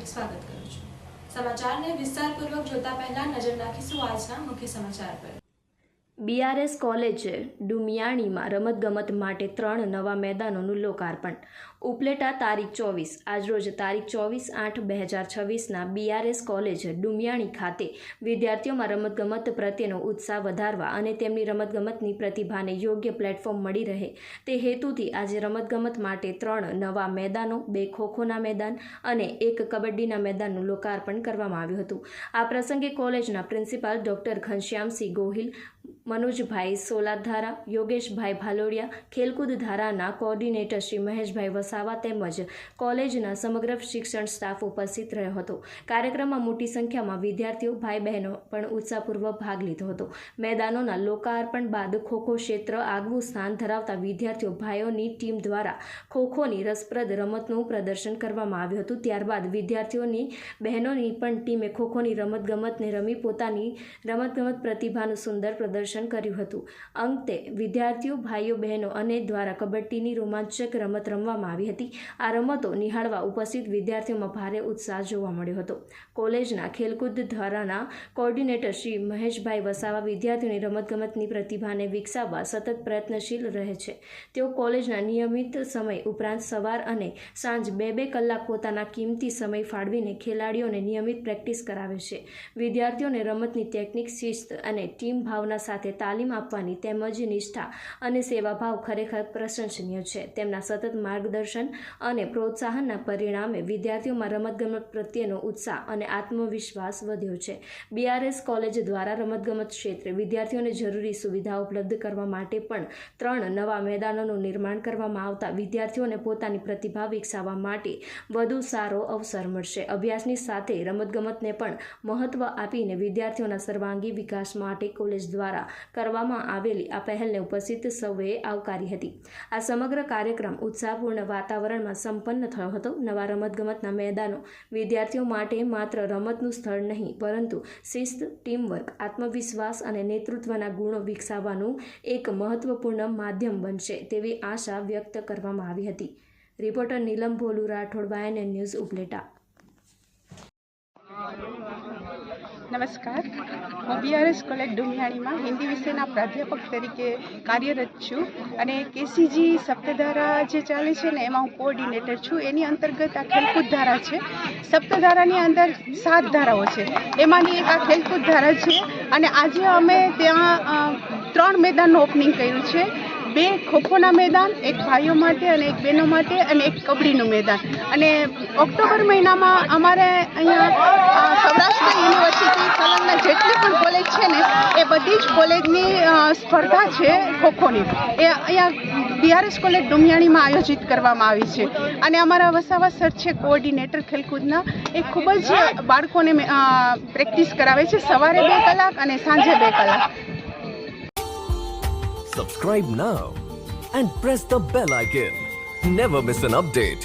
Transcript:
હાર્દિક સ્વાગત કરું છું। સમાચારને વિસ્તારપૂર્વક જોતા પહેલા નજર નાખીશું આજના મુખ્ય સમાચાર પર। BRS કોલેજ ડુમિયાણીમાં રમતગમત માટે 3 નવા મેદાનોનું લોકાર્પણ। ઉપલેટા તારીખ 24 આજરોજ તારીખ 24/8/2026ના BRS કોલેજ ડુમિયાણી ખાતે વિદ્યાર્થીઓમાં રમતગમત પ્રત્યેનો ઉત્સાહ વધારવા અને તેમની રમતગમતની પ્રતિભાને યોગ્ય પ્લેટફોર્મ મળી રહે તે હેતુથી આજે રમતગમત માટે 3 નવા મેદાનો, 2 ખોખોના મેદાન અને 1 કબડ્ડીના મેદાનનું લોકાર્પણ કરવામાં આવ્યું હતું। આ પ્રસંગે કોલેજના પ્રિન્સિપાલ ડોક્ટર ઘનશ્યામસિંહ ગોહિલ, મનોજભાઈ સોલાધારા, યોગેશભાઈ ભાલોડિયા, ખેલકૂદ ધારાના કોઓર્ડિનેટર શ્રી મહેશભાઈ વસાવા તેમજ કોલેજના સમગ્ર શિક્ષણ સ્ટાફ ઉપસ્થિત રહ્યો હતો। કાર્યક્રમમાં મોટી સંખ્યામાં વિદ્યાર્થીઓ, ભાઈ બહેનો પણ ઉત્સાહપૂર્વક ભાગ લીધો હતો। મેદાનોના લોકાર્પણ બાદ ખોખો ક્ષેત્ર આગવું સ્થાન ધરાવતા વિદ્યાર્થીઓ ભાઈઓની ટીમ દ્વારા ખોખોની રસપ્રદ રમતનું પ્રદર્શન કરવામાં આવ્યું હતું। ત્યારબાદ વિદ્યાર્થીઓની બહેનોની પણ ટીમે ખોખોની રમતગમતને રમી પોતાની રમતગમત પ્રતિભાનું સુંદર પ્રદર્શન કર્યું હતું। અંતે વિદ્યાર્થીઓ, ભાઈઓ બહેનો અને દ્વારા કબડ્ડીની રોમાંચક રમત રમવામાં આવી હતી। આ રમતો નિહાળવા ઉપસ્થિત વિદ્યાર્થીઓમાં ભારે ઉત્સાહ જોવા મળ્યો હતો। કોલેજના ખેલકૂદ ધારાના કોઓર્ડિનેટર શ્રી મહેશભાઈ વસાવા વિદ્યાર્થીઓની રમતગમતની પ્રતિભાને વિકસાવવા સતત પ્રયત્નશીલ રહે છે। તેઓ કોલેજના નિયમિત સમય ઉપરાંત સવાર અને સાંજ 2-2 કલાક પોતાના કિંમતી સમય ફાળવીને ખેલાડીઓને નિયમિત પ્રેક્ટિસ કરાવે છે। વિદ્યાર્થીઓને રમતની ટેકનિક, શિસ્ત અને ટીમ ભાવના સાથે તાલીમ આપવાની તેમજ નિષ્ઠા અને સેવાભાવ ખરેખર પ્રશંસનીય છે। તેમના સતત માર્ગદર્શન અને પ્રોત્સાહનના પરિણામે વિદ્યાર્થીઓમાં રમતગમત પ્રત્યેનો ઉત્સાહ અને આત્મવિશ્વાસ વધ્યો છે। BRS કોલેજ દ્વારા રમતગમત ક્ષેત્રે વિદ્યાર્થીઓને જરૂરી સુવિધાઓ ઉપલબ્ધ કરવા માટે પણ 3 નવા મેદાનોનું નિર્માણ કરવામાં આવતા વિદ્યાર્થીઓને પોતાની પ્રતિભા વિકસાવવા માટે વધુ સારો અવસર મળશે। અભ્યાસની સાથે રમતગમતને પણ મહત્વ આપીને વિદ્યાર્થીઓના સર્વાંગી વિકાસ માટે કોલેજ દ્વારા કરવામાં આવેલી આ પહેલને ઉપસ્થિત સૌએ આવકારી હતી। આ સમગ્ર કાર્યક્રમ ઉત્સાહપૂર્ણ વાતાવરણમાં સંપન્ન થયો હતો। નવા રમતગમતના મેદાનો વિદ્યાર્થીઓ માટે માત્ર રમતનું સ્થળ નહીં પરંતુ શિસ્ત, ટીમવર્ક, આત્મવિશ્વાસ અને નેતૃત્વના ગુણો વિકસાવવાનું એક મહત્વપૂર્ણ માધ્યમ બનશે તેવી આશા વ્યક્ત કરવામાં આવી હતી। રિપોર્ટર નીલમ ભોલુ રાઠોડ, YNN ન્યૂઝ, ઉપલેટા। નમસ્કાર, હું BRS કોલેજ ડુમિયાણીમાં હિન્દી વિષયના પ્રાધ્યાપક તરીકે કાર્યરત છું અને KCG સપ્તધારા જે ચાલે છે ને એમાં હું કોઓર્ડિનેટર છું। એની અંતર્ગત આ ખેલકૂદ ધારા છે। સપ્તધારાની અંદર 7 ધારાઓ છે, એમાંની એક આ ખેલકૂદ ધારા છે અને આજે અમે ત્યાં 3 મેદાનનું ઓપનિંગ કર્યું છે। 2 ખોખોના મેદાન, 1 ભાઈઓ માટે અને 1 બહેનો માટે અને 1 કબડ્ડીનું મેદાન। અને ઓક્ટોબર મહિનામાં અમારે અહીંયા સૌરાષ્ટ્ર યુનિવર્સિટી સંલગ્ન જેટલી પણ કોલેજ છે ને એ બધી જ કોલેજની સ્પર્ધા છે ખોખોની, એ અહીંયા BRS કોલેજ ડુમિયાણીમાં આયોજિત કરવામાં આવી છે। અને અમારા વસાવા સર છે કોઓર્ડિનેટર ખેલકૂદના, એ ખૂબ જ બાળકોને પ્રેક્ટિસ કરાવે છે, સવારે 2 કલાક અને સાંજે 2 કલાક। Subscribe now and press the bell icon. Never miss an update.